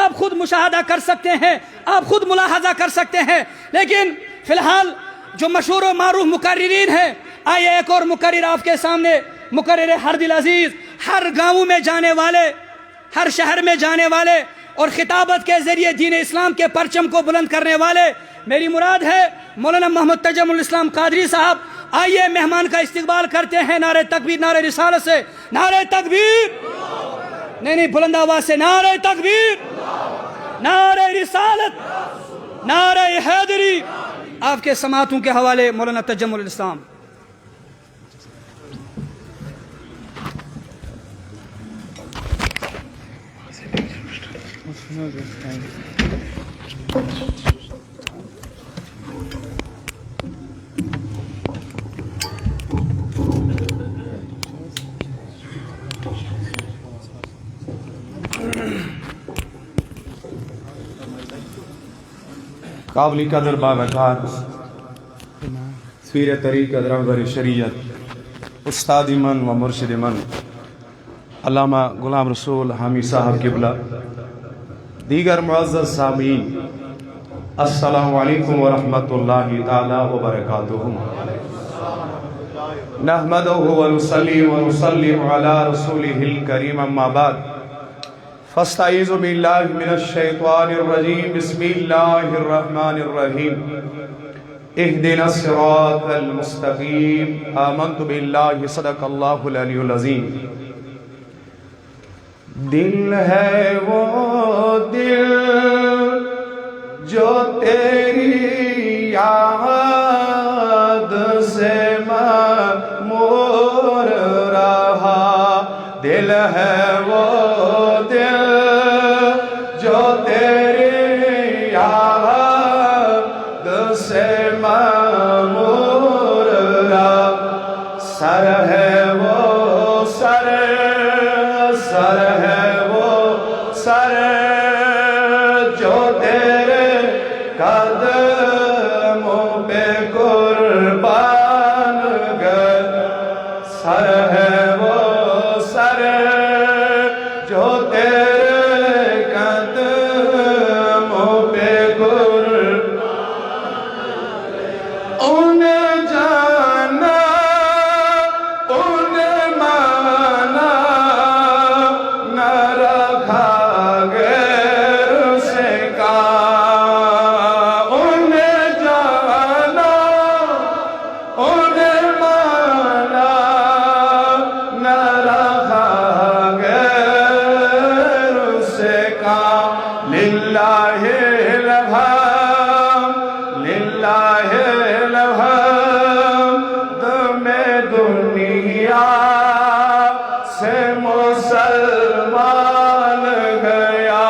آپ خود مشاہدہ کر سکتے ہیں، آپ خود ملاحظہ کر سکتے ہیں۔ لیکن فی الحال جو مشہور و معروف مقررین ہیں، آئیے ایک اور مقرر آپ کے سامنے، مقرر ہردل عزیز، ہر گاؤں میں جانے والے، ہر شہر میں جانے والے اور خطابت کے ذریعے دین اسلام کے پرچم کو بلند کرنے والے، میری مراد ہے مولانا محمد تجمل الاسلام قادری صاحب۔ آئیے مہمان کا استقبال کرتے ہیں نعرہ تکبیر، نعرہ رسالت سے، نعرہ تکبیر، نہیں بلند آواز سے، نعرہ تکبیر، نعرہ رسالت، نعرہ حیدری۔ آپ کے سماعتوں کے حوالے مولانا تجمل الاسلام۔ قابل قدر باوقار سفیر طریقت رہبر شریعت استاد من و مرشد من علامہ غلام رسول حامی صاحب قبلہ، دیگر معزز سامعین، السلام علیکم ورحمۃ اللہ تعالی وبرکاتہ۔ نحمدہ ونصلی ونسلم علی رسولہ الکریم، اما بعد فاستعیذ باللہ من الشیطان الرجیم، بسم اللہ الرحمن الرحیم، اہدنا الصراط المستقیم، آمنت باللہ، صدق اللہ العلی العظیم۔ دل ہے وہ دل جو تیری یاد سے معمور رہا، دل ہے وہ دل جو تیری یاد سے معمور رہا، سر ہے وہ سر، سر ہے وہ سر جو تیرے قدموں پہ قربان گئے، سر ہے وہ سر جو تیرے قدموں پہ قربان گئے، انہیں جانا انہیں مانا، نہ رکھا غیر سے کام، انہیں جانا انہیں مانا، نہ رکھا غیر سے کام، للہ الحمد، للہ الحمد، میں دنیا سے مسلمان گیا،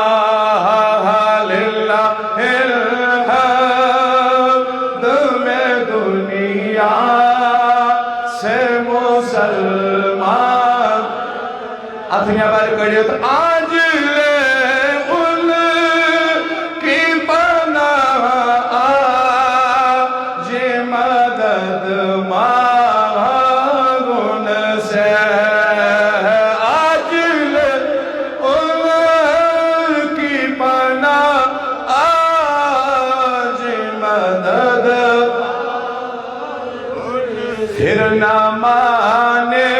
للہ الحمد، میں دنیا سے مسلمان۔ اتنیا بار کڑیت آج لے ان کی پناہ، آج مدد مانگن سے، آج لے ان کی پناہ، آج مدد، پھر نہ مانے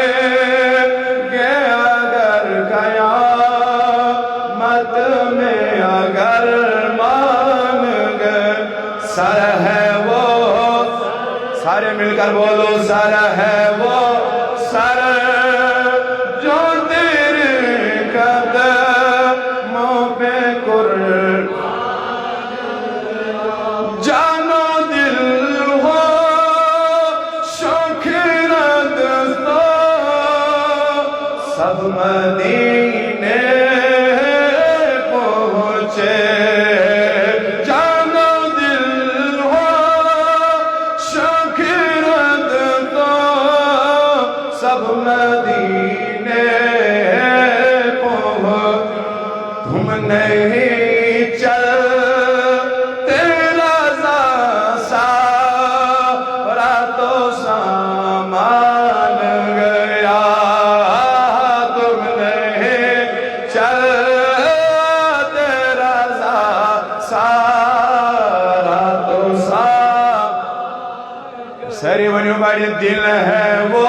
گے اگر قیامت میں، اگر مان گئے، سر ہے وہ، سارے مل کر بولو، سر ہے وہ سر جو تیرے قدموں پہ قربان، جان و دل ہو شوق رد تو سب مدینے پہنچے، جان و دل ہو شوق رد تو سب مدینے پہنچے، تم نہیں چلتے رضا سارا تو سامان گیا، تم نہیں چلتے بڑے دل ہے وہ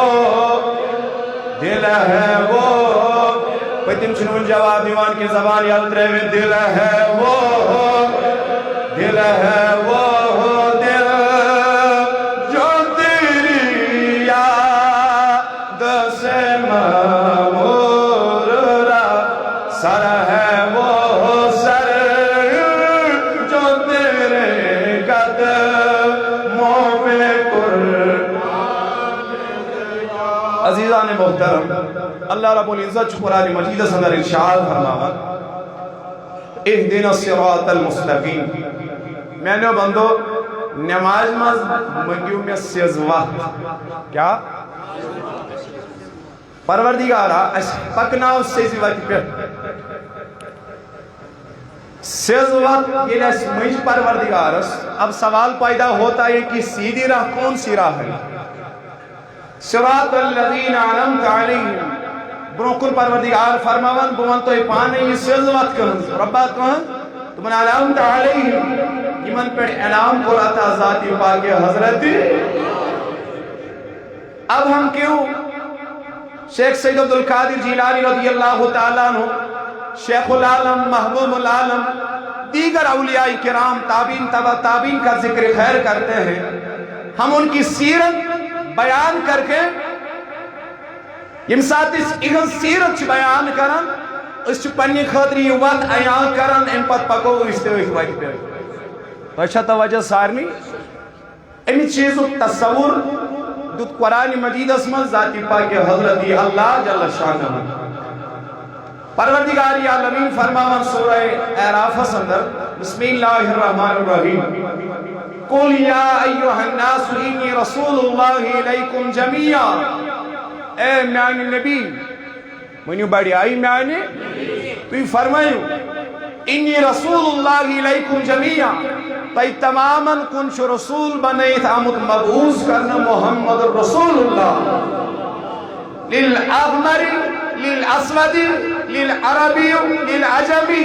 پتم چھنون جواب دیوان کی زبان یلترے میں دل ہے وہ دل جو تیری یاد سے معمور سر ہے وہ سر جو تیرے قدموں پہ عزیزان محترم اللہ رب العزت قرآن مجید اندر ارشاد فرماوا اہدنا الصراط المستقیم میں نے بندو نماز مز منگیو میں سیز وقت کیا پروردگارا اس پکناو سیزی وقت پہ سیز وقت یہ اس منج پروردگارس اب سوال پیدا ہوتا ہے کہ سیدھی راہ کون سی راہ ہے صراط الذین انعمت علیہم برونکن پروردگار فرماون بوان تو پانے یہ سیز وقت کہن ربات کہن تمہیں انعمت علیہم یمن پر انعام کو راتا ذاتی پاک حضرت اب ہم کیوں شیخ سید عبدالقادر جیلانی رضی اللہ تعالیٰ عنہ شیخ العالم محبوب العالم دیگر اولیاء کرام تابعین تبع تابعین کا ذکر خیر کرتے ہیں ہم ان کی سیرت بیان کر کے یم ساتھ اس اہن سیرت بیان کرن اس پنی خاطری وقت ایان کرن ان پت پکو استویت وقت پہ توشہ توجہ سارنی امی چیزو تصور دت قرآن مجید اسم ذاتی پاک حضرت اللہ جل شانہ پروردگاری عالمین فرماون سورہ اعراف اندر بسم اللہ الرحمن الرحیم قل یا ایوہ الناس انی رسول اللہ علیکم جمیعا اے میانی نبی منیو بڑی آئی میانی تو فرمائیو انی رسول اللہ علیکم جمیعا تای تماما کنچ رسول بنیت آمد مبعوث کرنا محمد رسول اللہ للأغمر للأسود للعربی للعجمی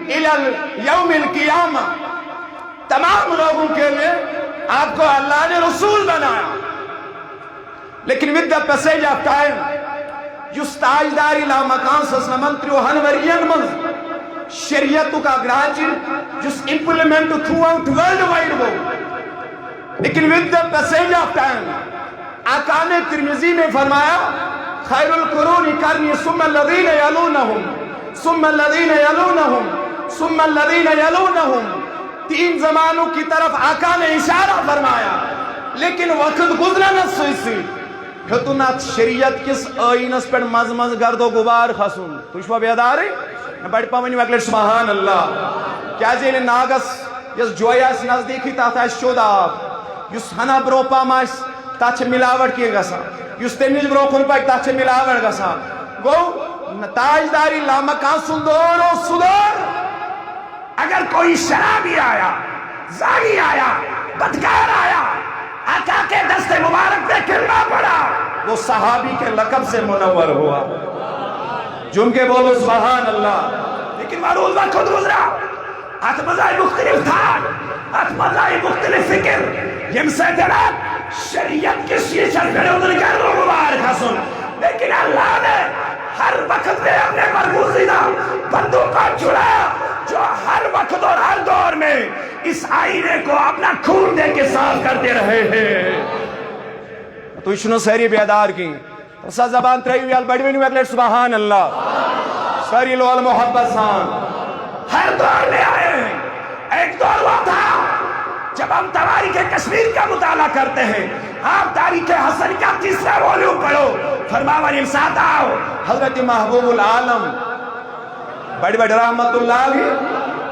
الى یوم القیامہ تمام لوگوں کے لئے آپ کو اللہ نے رسول بنایا لیکن with the passage of time جس تاجداری لا مکان سسنمنتریو ہنورین منز شریعتو کا گراجر جس implement throughout worldwide وہ لیکن with the passage of time آقا نے ترمذی میں فرمایا خیر القرون کرنی ثم الذین یلونہم ثم الذین یلونہم ثم الذین یلونہم تین زمانوں کی طرف آقا نے اشارہ فرمایا لیکن وقت گزرنا سوئیسی ہتونات شریعت کس آئینس پر مز گرد و گبار خسون تو شوہ بیداری بڑھ پاونی وکلٹ سبحان اللہ کیا جیلی ناگس یس جویاس نزدیکی تاتا شد آپ یس ہنا بروپا ماس تاچھ ملاوٹ کیے گا سا یس تنیج بروکن پاک تاچھ ملاوٹ گا سا گو تاجداری لامکان سندور و صدور اگر کوئی شرابی آیا زاغی آیا بدکار آیا آقا کے دست مبارک پہ کلمہ پڑا وہ صحابی کے لقب سے منور ہوا جن کے بولو سبحان اللہ لیکن معروض وقت خود گزرا اتمزائی مختلف تھا اتمزائی مختلف فکر یم سے دلات شریعت کی شیشت کھڑے ادھر کر لو مبارک حسن لیکن اللہ نے ہر وقت میں اپنے برگزیدہ بندوں کا چھڑایا جو ہر وقت اور ہر دور میں اس آئینے کو اپنا خون دے کے صاف کرتے رہے ہیں تو اشنو سہری بیدار کی سا زبان ترہیوی البڑوینی ویکلٹ سبحان اللہ سہری لو المحبت سان ہر دور میں آئے ہیں ایک دور وہ تھا جب ہم تاریخ کشمیر کا مطالعہ کرتے ہیں آپ تاریخ حسن کا تیسرا والیوم پڑھو فرماوان امساد آؤ حضرت محبوب العالم بڑی بڑی رحمت اللہ بھی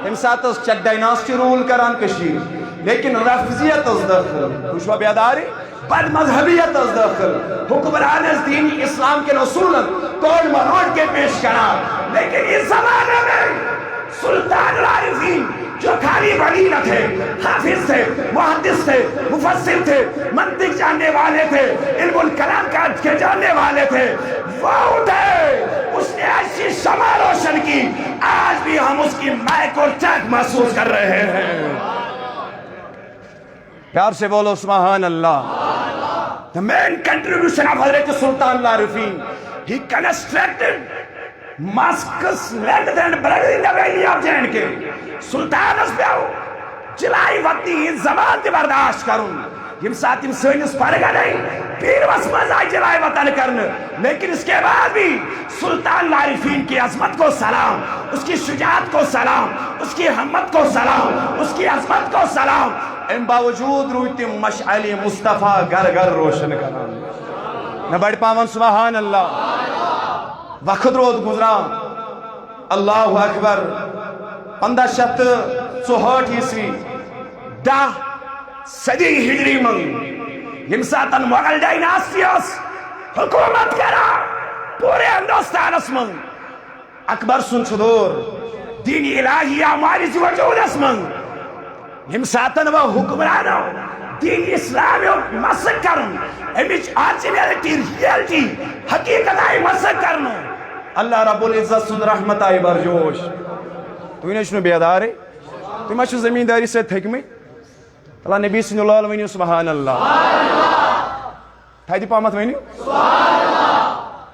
امساد اس چک ڈائناسٹی رول کران کشیر لیکن رفضیت از داخل خوشبہ بیاداری بد مذہبیت از داخل حکمران از دینی اسلام کے رسولن توڑ مروڑ کے پیش کرا لیکن اس زمانے میں سلطان العارفین جو کھاری بڑی نہ تھے حافظ تھے محدث تھے مفسر تھے منطق جاننے والے تھے علم الکلام کا کے جاننے والے تھے وہ اٹھے اس نے ایسی شمع روشن کی آج بھی ہم اس کی مائک اور چاک محسوس کر رہے ہیں پیار سے بولو سبحان اللہ The main contribution of Hazrat Sultan Larifin, he constructed mosques led than brother in the valley of J&K. Sultanus Beau, Chilai Vati, Zaman the Bardash Karun. M ساتھ یم سینس پرگا نہیں پیر وسمز آئی جلائے وطن کرنے لیکن اس کے بعد بھی سلطان لارفین کی عظمت کو سلام اس کی شجاعت کو سلام اس کی ہمت کو سلام اس کی عظمت کو سلام ان باوجود رویتی مشعل مصطفیٰ گر گر روشن کران نہ بڑھ پاون سبحان اللہ وقت رود گزران اللہ اکبر 1564 عیسوی 10 صدی ہجری من یم ساتن مغل ڈائناسٹیس حکومت کرا پورے ہندوستان من اکبر سن دور دینی الہی ہماری وجود من یم ساتن وہ حکمرانو دین اسلامی مسک کرن امیچ آرچنیلٹی ریالٹی حقیقت آئی مسک کرن اللہ رب العزت سن رحمت آئی برجوش تو انہیں شنو بیدارے تو میں شو زمینداری سے تھکمی اللہ نبی صلی اللہ علیہ وسلم سبحان اللہ تھائی پامت وینی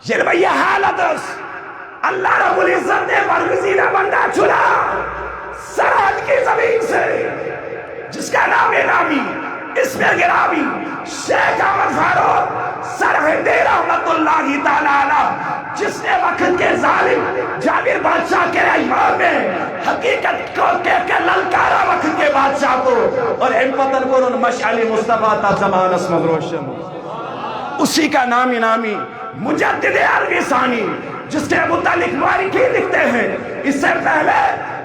یہ بھئی حالت اللہ رب العزت نے برگزیدہ بندہ چنا سرحد کی زمین سے جس کا نام نامی اسم گرامی شیخ احمد فاروق سرہند رحمت اللہ تعالیٰ جس نے وقت کے ظالم جابر بادشاہ کے ایمان میں حقیقت کو کہہ کے للکارا وقت کے بادشاہ کو اور امپتن کو ان مشعل مصطفیٰ تا زمان اسمد روشن اسی کا نامی نامی مجدد عربی ثانی جس کے متعلق مورخین لکھتے ہیں اس سے پہلے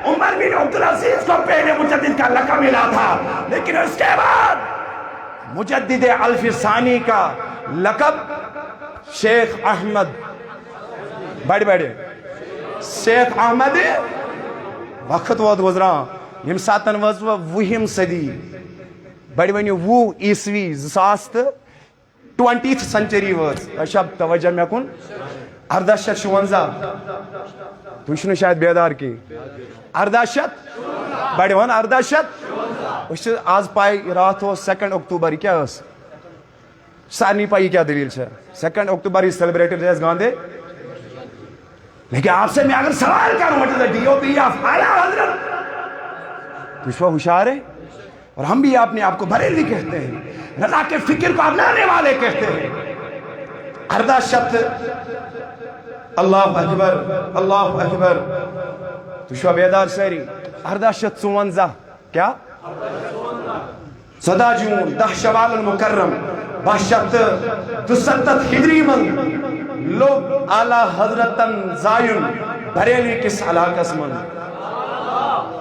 عمر بن عبدالعزیز کو پہلے مجدد کا لقب ملا تھا لیکن اس کے بعد مجدد الف ثانی کا لقب شیخ احمد بڑے بڑے شیخ احمد وقت وقت گزران یم ساتن وہم صدی بڑی ونی وہ عیسوی 20th century وز اشب توجہ میں کن 1856 تو شنو شاید بیدار کی 1800 بڑی ون 1800 اس آز پائی رات ہو 2 اکتوبر کیا اس سارنی پائی کیا دلیل ہے 2 اکتوبر ہی سیلیبریٹڈ ایز گاندے لیکن آپ سے میں اگر سوال کروں مجھے ڈی او پی آف اعلیٰ حضرت تو اس وقت ہوشیار ہے اور ہم بھی اپنے آپ کو بریلوی کہتے ہیں رضا کے فکر کو اپنانے والے کہتے ہیں 1800 اللہ اکبر اللہ اکبر تو شو بیدار سیری 1854 کیا 14 جون 10 شوال المکرم 1267 ہجری من لوگ اعلیٰ حضرتن زائن بریلی کس علاقہ من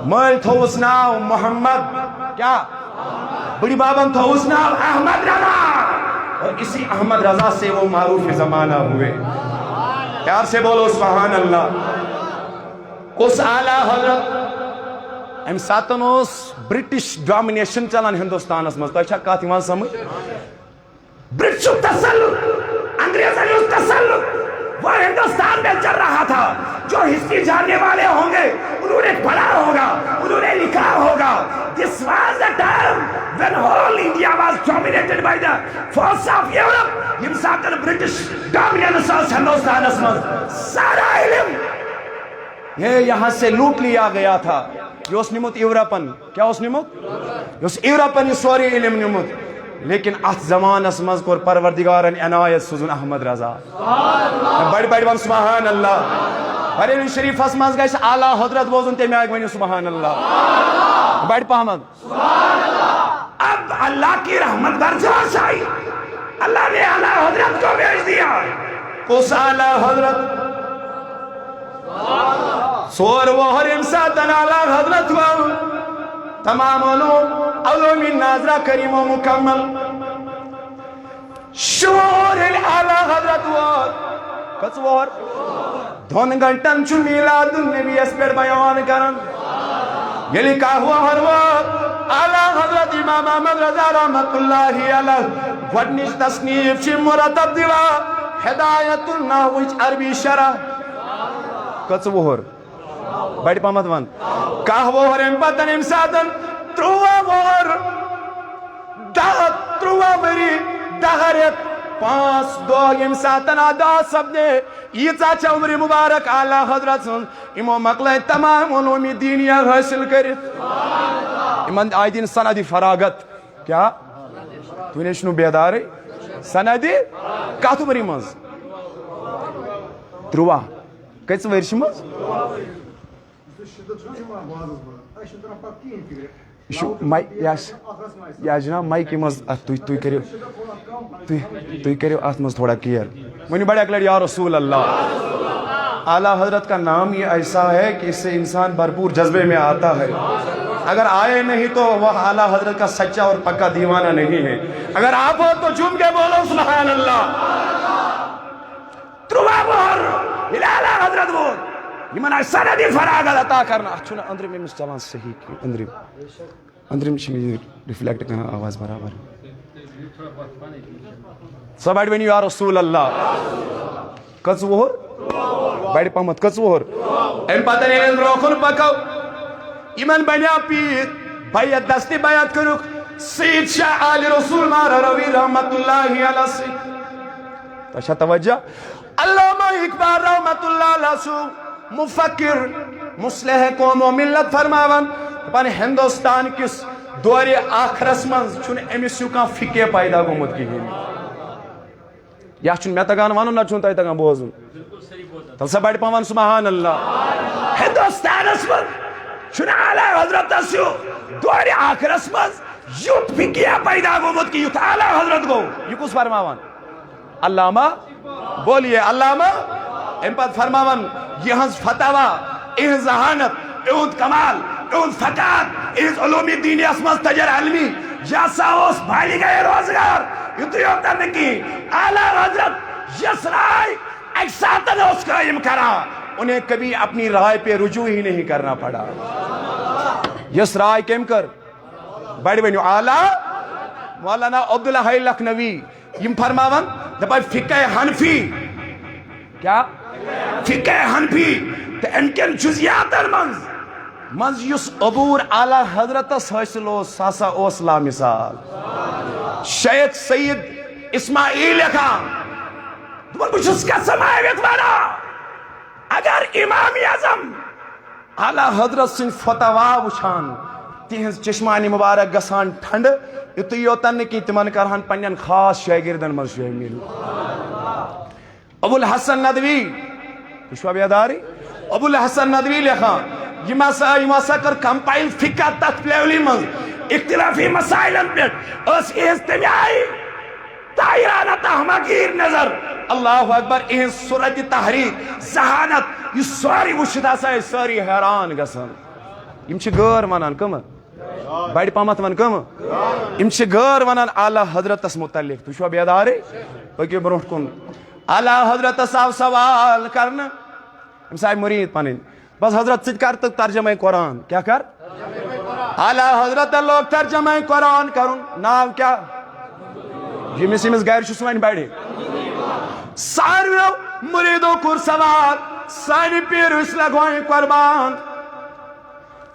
مل تھوس ناو محمد کیا بڑی بابن تھوس ناو احمد رضا اور اسی احمد رضا سے وہ معروف زمانہ ہوئے پیار سے بولو سبحان اللہ اس اعلیٰ حضرت ام ساتن اس برٹش ڈومینیشن چلان ہندوستان اس مزد اچھا کہتی وہاں سمجھ برٹش تسلط انگریزانی اس تسلط وہ ہندوستان میں چل رہا تھا جو ہسٹری جاننے والے ہوں گے انہوں نے پڑھا ہوگا انہوں نے لکھا ہوگا This was the time when whole India was dominated by the force of Europe M ساتن برٹش ڈومینیشن اس ہندوستان اس مزد سارا علم یہ یہاں سے لوٹ لیا گیا تھا یہ اس نمت ایوراپن کیا اس نمت یہ اس ایوراپن یہ سوری علم نمت لیکن ات زمان اسمز کور پروردگارن عنایت سوزن احمد رضا بڑی بڑی ون سبحان اللہ بریلی شریف اسمز گئے اعلیٰ حضرت بوزن تے میں آگ ونی سبحان اللہ بڑی پاہمد اب اللہ کی رحمت برجوش آئی اللہ نے اعلیٰ حضرت کو بھیج دیا اس اعلیٰ حضرت سور وہر امساتن اعلیٰ حضرت کو تمام علوم ناظرہ کریم و مکمل شور اعلیٰ حضرت وار کس وار دھون گھنٹن چو میلاد النبی اس پر بیان کرن یہ لکھا ہوا ہر وقت اعلیٰ حضرت امام احمد رضا رحمت اللہ علیہ گوڑنش تصنیف چی مرتب دیوا ہدایت النحوچ عربی شرح کس وہر بڑی پامت ون کاہ وہر امپتن امساتن تروہ وہر تروہ وری دہرت 5 دۄہ ییٚمہِ ساتہٕ ادا سپدے ییٖژاہ چھِ عمر مبارک اعلیٰ حضرت سٕنٛز یِمو مۄکلٲے تمام علوٗم دینیہ حٲصِل کٔرِتھ یِمن آیہِ دِنہٕ سند فراغت کیٛاہ تُہۍ نَے چھِنہٕ بیدارٕے سند کتھ عمرِ منٛز 13 کٔژِ ؤرشہِ منٛز یہ جناب مائکہِ منٛز تُہۍ کٔرِو اتھ منٛز تھوڑا کیئر ؤنِو بڑے اکہِ لٹہِ یا رسول اللہ اعلیٰ حضرت کا نام یہ ایسا ہے کہ اس سے انسان بھرپور جذبے میں آتا ہے اگر آئے نہیں تو وہ اعلیٰ حضرت کا سچا اور پکا دیوانہ نہیں ہے اگر آپ ہو تو جم کے بولو سبحان اللہ اعلیٰ حضرت بول یمن آئی سندی فراغت عطا کرنا اتھ چھُنہٕ أنٛدرِم أمِس چلان صحیح کینٛہہ أنٛدرِم چھِ یہِ رِفلیکٹ کران آواز برابر سۄ بڑِ ؤنِو یا رسول اللہ کٔژ وُہُر بڑِ پہمتھ کٔژ وُہُر اَمہِ پتہٕ ییٚلہِ أسۍ برٛونٛہہ کُن پکو یِمن بنیٛاو پیٖر بیعت دستہِ بیعت کٔرٕکھ سید شاہ آلِ رسول مارا روی رحمت اللہ علیہ سۭتۍ تۄہہِ چھا توجہ علامہ اقبال رحمت اللہ علیہ سُہ مفکر مصلح قوم و ملت فرماون دپان ہندوستان کس دورِ آخرس منٛز چھُنہٕ أمِس ہیوٗ کانٛہہ فِکے پیدا گوٚمُت کِہیٖنۍ یا چھُنہٕ مےٚ تگان وَنُن نہ چھُنہٕ تۄہہِ تگان بوزُن تَلہٕ سا بڑِ پہن سبحان اللہ ہندوستانس منٛز چھُنہٕ اعلیٰ حضرتس ہیوٗ دورِ آخرس منٛز یُتھ فِکے پیدا گوٚمُت کہِ یُتھ اعلیٰ حضرت گوٚو یہِ کُس فرماوان علامہ بولیے علامہ اَمہِ پتہٕ فرماوان یِہنٛز فتوا اِہنٛز ذہانت اِہُنٛد کمال اِہُنٛد فقات اِہنٛز علوٗمِ دینیَس منٛز تجر علمی یہِ ہسا اوس بھالہِ گئے روزگار یُتُے یوت نہٕ کِہیٖنۍ اعلیٰ حضرت یۄس رائے اکہِ ساتہٕ اوس قٲیِم کران انہیں کبھی اپنی رائے پہ رجوع ہی نہیں کرنا پڑا یس رائے کٔمۍ کٔر بڑِ ؤنِو اعلیٰ مولانا عبدالحی لکھنوی یم فرماون دپان فقہ حنفی کیا فقہ حنفی تو ان کن جزیاتن منز یس عبور اعلیٰ حضرتس حاصل اوس سا سا اوس لا مثال شیخ سید اسماعیل لکھان دپان بہٕ چھُس سماوِتھ ونان اگر امام اعظم اعلیٰ حضرت سٕنٛدۍ فتوا وٕچھان تہنٛز چشمانہِ مبارک گژھان ٹھنڈٕ یُتُے یوتن نہٕ کینٛہہ تِمن کرہن پننٮ۪ن خاص شاگردن منٛز شٲمِل ابو الحسن ندوی تُہۍ چھُوا بیدارٕے ابو الحسن ندوی لیکھان یِم ہسا کٔر کمپایل فقہ تتھ لیولہِ منٛز اختلافی مسائلن پٮ۪ٹھ ٲس یِہنٛز تمہِ آیہِ طاہرانہ تحمگیر نظر اللہ اکبر اہنٛز صورتِ تحریٖر ذہانت یہِ سورُے وٕچھِتھ ہسا ٲسۍ سٲری حیران گژھان یِم چھِ غٲر ونان کٕمہٕ بڑِ پہمتھ ون کٕمہٕ یِم چھِ غٲر ونان اعلیٰ حضرتس متعلق تُہۍ چھُوا بیدارٕے پٔکِو برونٛٹھ کُن اعلیٰ حضرتس آو سوال کرنہٕ أمِس آیہِ مُریٖد پنٕنۍ بس حضرت ژٕ تہِ کر تہٕ ترجمے قرآن کیٛاہ کر اعلیٰ حضرتن لوگ ترجمے قرآن کرُن ناو کیٛاہ ییٚمِس گرِ چھُ سُہ وَنہِ بڑِ ساروِیو مُریٖدو کوٚر سوال سانہِ پیٖر أسۍ لگوے قۄربان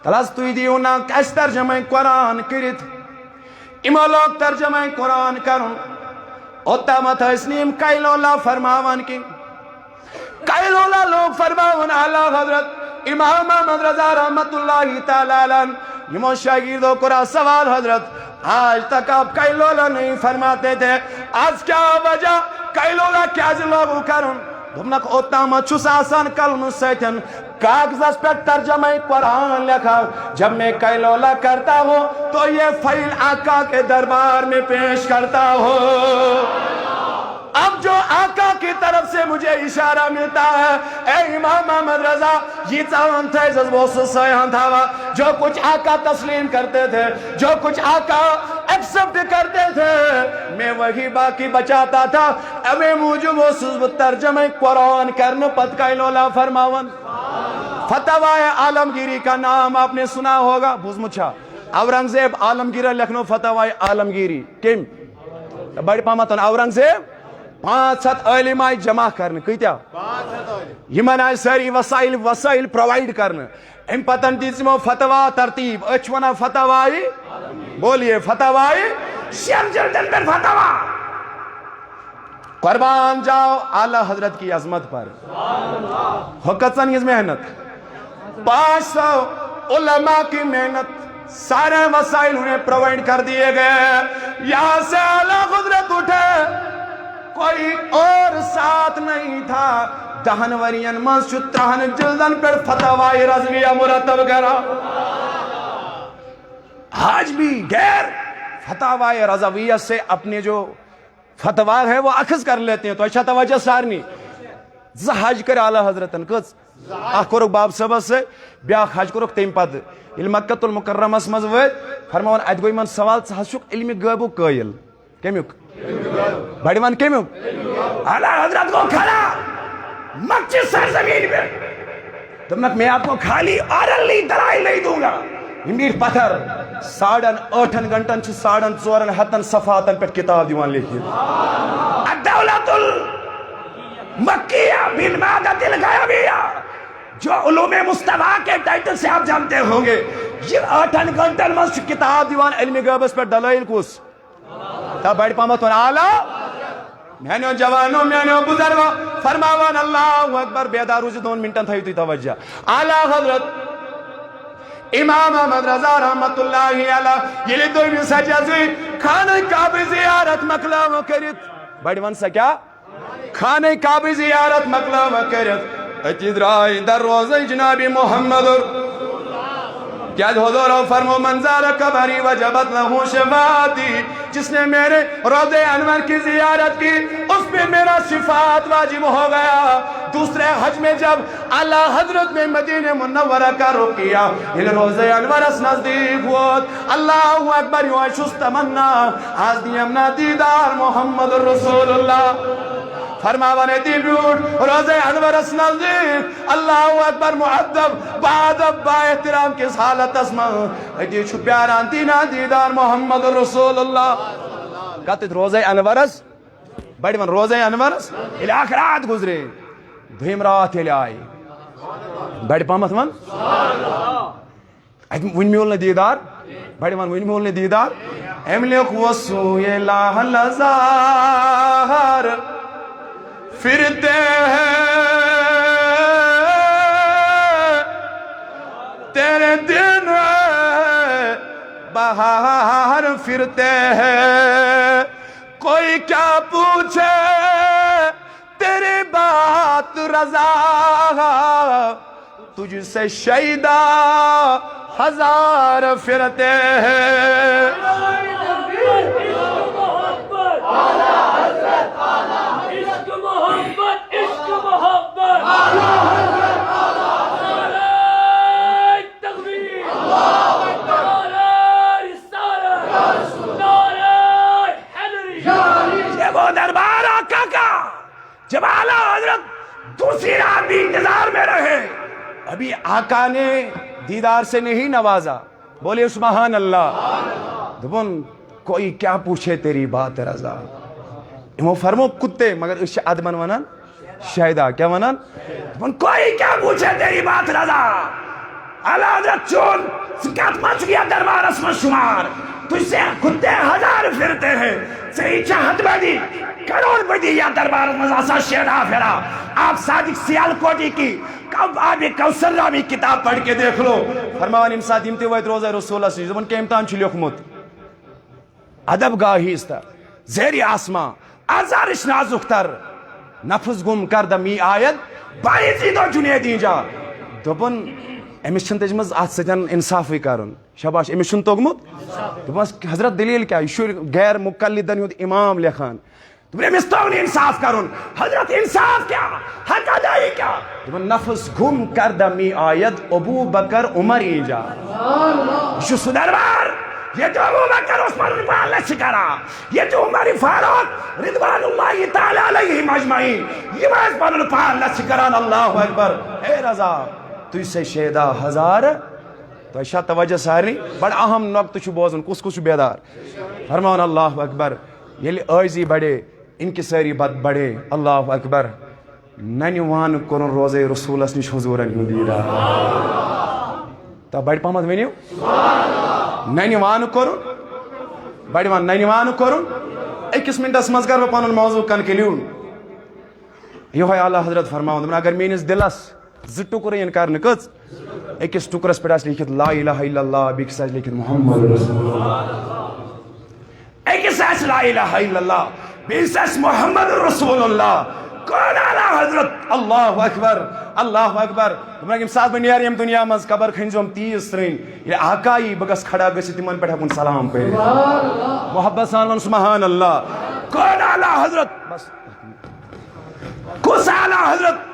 تل حظ تُہۍ دِیِو نا کَسہِ ترجمے قرآن کٔرِتھ یِمو لوگ ترجمے قرآن کرُن اوٚتامتھ ٲسۍ نہٕ یِم کایلولا فرماوان کینٛہہ کایلولا لوگ فرماوُن اعلیٰ حضرت امام احمد رضا رحمت اللہ تعالیٰ علیہ یِمو شاگردو کوٚرا سوال حضرت آج تک آپ کایلولا نہیں فرماتے تھے آج کیا وجہ کایلولا کیازِ لوگوٗ کرُن دوٚپنکھ اوٚتامتھ چھُس آسان قلمہٕ سۭتۍ کاغذس پہ ترجمہ قرآن لکھا جب میں کایلولا کرتا ہوں تو یہ فائل آقا کے دربار میں پیش کرتا ہوں اب جو آقا کی طرف سے مجھے اشارہ ملتا ہے اے امام احمد رضا یہ چاہن تھے وہ سیاحن تھا جو کچھ آقا تسلیم کرتے تھے جو کچھ آقا ایکسپٹ کرتے تھے میں وہی باقی بچاتا تھا امی موجب وہ ترجمہ قرآن کرنے پت کایلولا فرماون فتوائے عالمگیری کا نام آپ نے سنا ہوگا بوزمچا اورنگزیب عالمگیرہ لکھنؤ فتوائے عالمگیری کم بڑی پامتن اورنگزیب 500 عالم آئی جمع کرنے کتیا یمن آئی ساری وسائل پرووائڈ کرنے ام پتن دیزمو فتوا ترتیب اچھونا فتوائی بولیے فتوائی شیم جلدن پر فتوا قربان جاؤ اعلیٰ حضرت کی عظمت پر. حکتن اس محنت 500 علماء کی محنت, سارے وسائل انہیں پرووائڈ کر دیے گئے. یہاں سے اعلیٰ حضرت اٹھے, کوئی اور ساتھ نہیں تھا. دہن ورین منس ترہن جلدن پر فتاوی رضویہ مرتب کرا. آج بھی غیر فتاوی رضویہ سے اپنے جو فتوا ہے وہ اخذ کر لیتے ہیں. تو اچھا توجہ سارنی زٕ حج کر اعلیٰ حضرتن کچھ اخ کورک باب صبس سے بیاکھ حج کورک تم پتہ یل مکۃ المکرمس مز وت فرماون ات گوئی من سوال ژٕ حظ چھُکھ علمِ غیبُک قٲیل. کمیُک؟ بڑِ ون کمیُک؟ اعلیٰ حضرت کو کھڑا مکہ سرزمین پہ دوٚپنکھ میں آپ کو خالی آرلی دلائل نہیں دوں گا. یہ میٹھ پتھر 8.5 گھنٹن چھ 4.25 صفحاتن پہ کتاب دیوان لکھت. الدولت المکیہ بالمادۃ الغیبیہ, جو علوم مصطفیٰ کے ٹائٹل سے آپ جانتے ہوں گے, یہ 8 گھنٹن میں کتاب دیوان علم غیبس پہ دلائل کس تا بڑ پامت اعلیٰ میانو جوانو میانو بزرگو فرماوان اللہ اکبر. بیدار روزی 2 منٹن تھا تی توجہ. اعلیٰ حضرت امام احمد رضا رحمت اللہ علیہ یلی دویمین سجازوی خانہ کعبہ زیارت مقلام کرت. بڑ ون سا کیا؟ خانہ کعبہ زیارت مقلام کرت. اتی درائی در روزہ جناب محمد کیا حضور فرمو منظر قبری وجبت لہو شفاعتی, جس نے میرے روضہ انور کی زیارت کی اس پہ میرا شفاعت واجب ہو گیا. دوسرے حج میں جب اعلیٰ حضرت نے مدینہ منورہ کا رخ کیا, ان روضہ انور اس نزدیک ہوت. اللہ اکبر یوں شست تمنا آج دیم نا دیدار محمد رسول اللہ. فرماوانے دی بیوٹ روضہ انور اس نزدیک. اللہ اکبر معدب بعدب با احترام کس حالت اسما ایدی چھو پیاران دینا دیدار محمد رسول اللہ. کہتے روضہ انور اس بڑی من روضہ انور اس الاخ رات گزرے دھیم رات ہی آئی بڑی پامت من ون میولنے دیدار بڑی من ون میولنے دیدار. املک وسوئے لاہ لزار پھرتے ہیں تیرے دن بہار پھرتے ہیں. کوئی کیا پوچھے تیری بات رضا, تجھ سے شیدا ہزار پھرتے ہیں. جب اعلیٰ حضرت دوسری رات بھی انتظار میں رہے, ابھی آقا نے دیدار سے نہیں نوازا. بولے سبحان اللہ. دبن کوئی کیا پوچھے تیری بات رضا, امو فرمو کتے مگر اس ادمن ونن شہدہ کیا ونن. دبن کوئی کیا پوچھے تیری بات رضا. اعلیٰ حضرت چون سکات مچ گیا دربار اسم شمار, تجھ سے کتے ہزار پھرتے ہیں. صحیح چاہت بدی کروڑ بدی یا دربار مزاسا شیدہ پھرا. آپ صادق سیال کوٹی کی کب آبی کوثر رامی کتاب پڑھ کے دیکھ لو. فرماوان امساد امتی ویت روزہ رسول اللہ صلی اللہ علیہ وسلم کے امتحان چھلی حکمت ادب گاہی استا زیر آسما آزارش نازختر نفس گم کردہ می آیت بائی زیدو جنیدین جا. دبن امس چھن تجمز آت سجن انصافی کرن شباش امس چھن توگمت. دبن حضرت دلیل کیا یہ غیر مقلدن ہود امام لکھان. تم نے مستوگنی انصاف کرن. حضرت انصاف کیا حق ادائی کیا. دبن نفس گم کردہ می آیت ابو بکر عمر اینجا. یہ سدربار یہ جو ابو بکر عثمان رضوان اللہ شکرا, یہ جو عمر فاروق رضوان اللہ تعالی علیہ مجمعین, یہ عثمان اللہ شکران. اللہ اکبر. اے رضا تو سے شیدہ ہزار. تو ایشا توجہ ساری بڑا اہم نقط چھو بوزن کس کس بیدار. فرمان اللہ اکبر. یہ عائزی بڑے ان کی ساری بد بڑے. اللہ اکبر. ننیوان کرن روزے رسول اس نش حضورن ہوں دیدہ تا بڑ پامت ونیو ننیوان کرن بڑ وان ننیوان کرن أکِس مِنٹَس منٛز کر بہٕ پنُن موضوع کنکلیوٗڈ. یِہوے اعلیٰ حضرت فرماوان دوٚپُن اگر میٲنِس دِلس زٕ ٹُکرٕ یِن کرنہٕ کٔژ أکِس ٹُکرس پٮ۪ٹھ آسہِ لیٖکھِتھ لا الہ الا اللہ بیٚکِس آسہِ لیٖکھِتھ محمد رسول اللہ. أکِس آسہِ لا الہ الا اللہ بیٚیِس آسہِ محمد رسول اللہ. کون اعلیٰ حضرت اللہ اکبر اللہ اکبر. دوٚپُن ییٚمہِ ساتہٕ بہٕ نیرٕ ییٚمہِ دُنیا منٛز قبر کھٔنۍزیوم تیٖژ ترٛٲنۍ ییٚلہِ آقا یی بہٕ گژھٕ کھڑا گٔژھِتھ تِمن پٮ۪ٹھ ہٮ۪کُن سلام پٔرِتھ. محبت سان وَن سبحان اللہ. کون اعلیٰ حضرت بس کس اعلیٰ حضرت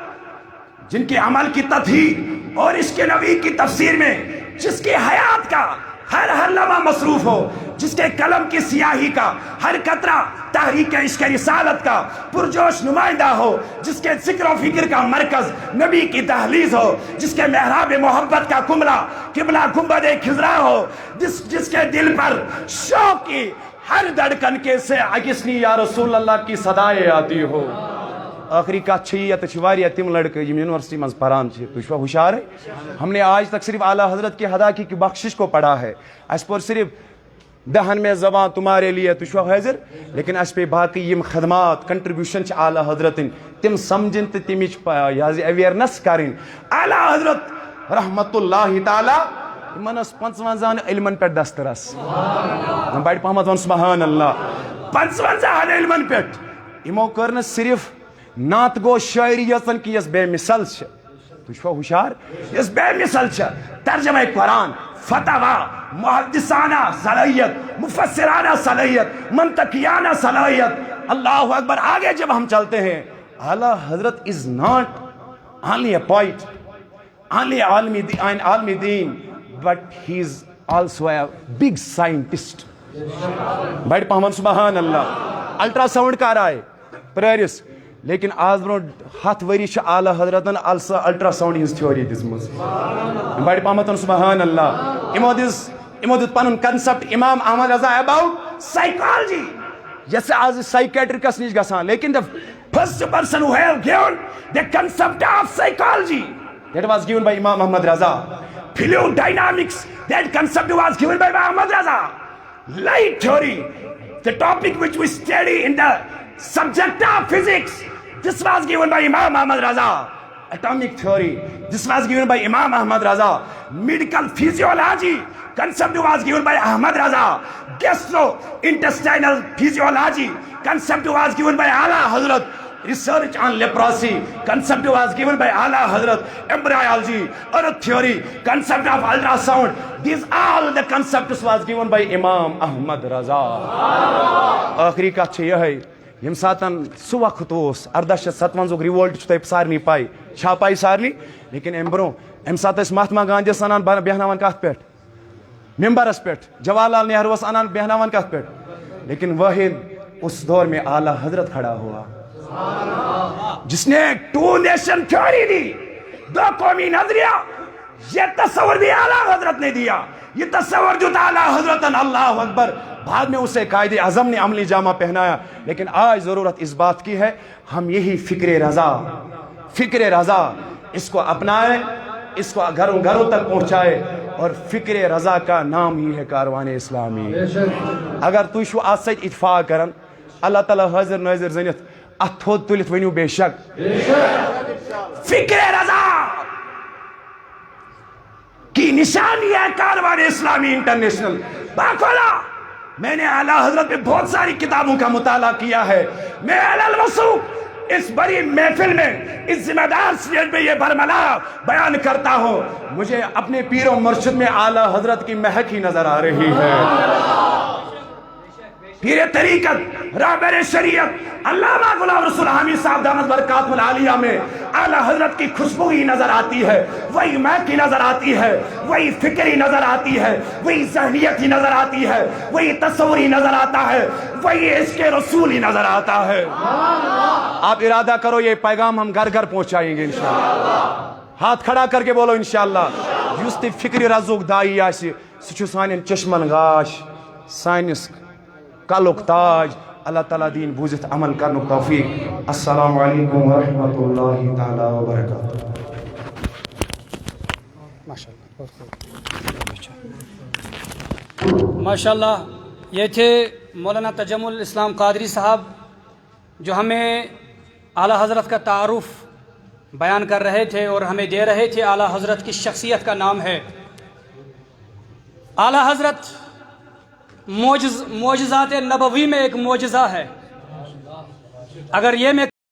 جن کے عمل کی تطہیر اور اس کے نبی کی تفسیر میں جس کی حیات کا ہر لمحہ مصروف ہو, جس کے قلم کی سیاہی کا ہر قطرہ تحریک عشق رسالت کا پرجوش نمائندہ ہو, جس کے ذکر و فکر کا مرکز نبی کی دہلیز ہو, جس کے محراب محبت کا قبلہ گنبد خضرا ہو, جس کے دل پر شوق کی ہر دھڑکن کے سے اگسنی یا رسول اللہ کی صدائیں آتی ہو. آخری کت چھ یہ تو واریاہ تم لڑکے یم یونیورسٹی مز پران تھی چھوا ہوشیار ہے. ہم نے آج تک صرف اعلیٰ حضرت کی ہدایت کی بخشش کو پڑھا ہے. اس پر صرف دہن میں زبان تمہارے لیے تو چھوا حاضر, لیکن اس پہ باقی یم خدمات کنٹریبیوشن اعلیٰ حضرت تم سمجھن تو تمچ اویئرنس کریں. اعلیٰ حضرت رحمت اللہ تعالی یمن 55 علمن پہ دسترس بڑ پہمت ون سبحان اللہ. 55 علمن پہ یمو کر نہ صرف نعت گو شاعری یژن کی یس بے مثل چھ تو چھو ہوشیار یس بے مثل چھ ترجمہ قرآن فتوا محدثانہ صلاحیت مفسرانہ صلاحیت منطقیانہ صلاحیت. اللہ اکبر. آگے جب ہم چلتے ہیں اعلیٰ حضرت is not only a poet, only عالمی دین, but he is also a big scientist. بڑ پہمن سبحان اللہ. الٹرا ساؤنڈ کر آئے پرٲرِس, لیکن آز برو 7 ؤری اعلیٰ حضرتن الٹرا ساؤنڈ ہز تھیوری دِژمٕژ. بڑ پہمتن سبحان اللہ. یمو دیُت پنُن کنسپٹ امام احمد رضا اباؤٹ سائیکالجی یس آز سائیکیٹرکس نش گژھان, لیکن the first person who have given the concept of psychology that was given by Imam Ahmad Raza. Fluid dynamics, that concept was given by Ahmad Raza. Light theory, the topic which we study in the subject of physics, this was given by Imam Ahmad Raza. Atomic theory, this was given by Imam Ahmad Raza. Medical physiology, concept was given by Ahmad Raza. Gastrointestinal physiology, concept was given by Ala Hazrat. Research on leprosy, concept was given by Ala Hazrat. Embryology, earth theory, concept of ultrasound, these all the concepts was given by Imam Ahmad Raza. آخری کت چھ یہ M ساتن سہ وقت 1857 revolt تہ سارنی پائی چھا پائی سارنی, لیکن ام برو ام سات مہاتما گاندھی انان بیہناوان کت پہ ممبرس پہ, جواہر لال نہرو انان بیہناوان کت پہ, لیکن واحد اس دور میں اعلیٰ حضرت کھڑا ہوا جس نے 2 نیشن تھیوری دی, 2 قومی نظریہ. یہ تصور بھی اعلیٰ حضرت نے دیا, یہ تصور جو تھا اعلیٰ حضرت. اللہ اکبر. بعد میں اسے قائد اعظم نے عملی جامہ پہنایا, لیکن آج ضرورت اس بات کی ہے ہم یہی فکر رضا اس کو اپنائیں, اس کو گھروں تک پہنچائے, اور فکر رضا کا نام ہی ہے کاروان اسلامی. اگر تھی چھو ات سۭتۍ اتفاق کران اللہ تعالیٰ حاضر ناظر زنت ات تھوٚد تُلِتھ ؤنِو بے شک فکر رضا کی نشانی ہے کاروان اسلامی انٹرنیشنل. باکھولا میں نے اعلیٰ حضرت میں بہت ساری کتابوں کا مطالعہ کیا ہے. میں علی الوثوق اس بڑی محفل میں اس ذمہ دار سٹیج پہ یہ برملا بیان کرتا ہوں, مجھے اپنے پیر و مرشد میں اعلیٰ حضرت کی مہک ہی نظر آ رہی ہے. پیر طریقت رہبر شریعت علامہ غلام رسول حامی صاحب دامت برکاتہ العالیہ میں اعلیٰ حضرت کی خوشبو ہی نظر آتی ہے, وہی مہک ہی نظر آتی ہے, وہی فکر ہی نظر آتی ہے, وہی ذہنیت ہی نظر آتی ہے, وہی تصور ہی نظر آتا ہے, وہی عشق رسول ہی نظر آتا ہے. آپ ارادہ کرو یہ پیغام ہم گھر پہنچائیں گے انشاءاللہ. ہاتھ کھڑا کر کے بولو انشاءاللہ. یس تہ فکر رزوک دائی آسہِ سُہ چھُ سانٮ۪ن چشمن گاش, سانس کلک تاج. اللہ تعالیٰ دین بوزت عمل کرنک توفیق. السلام علیکم ورحمۃ اللہ تعالی وبرکاتہ. ماشاءاللہ یہ تھے مولانا تجمل اسلام قادری صاحب جو ہمیں اعلیٰ حضرت کا تعارف بیان کر رہے تھے اور ہمیں دے رہے تھے اعلیٰ حضرت کی شخصیت کا نام ہے اعلیٰ حضرت معجزات نبوی میں ایک معجزہ ہے. اگر یہ میں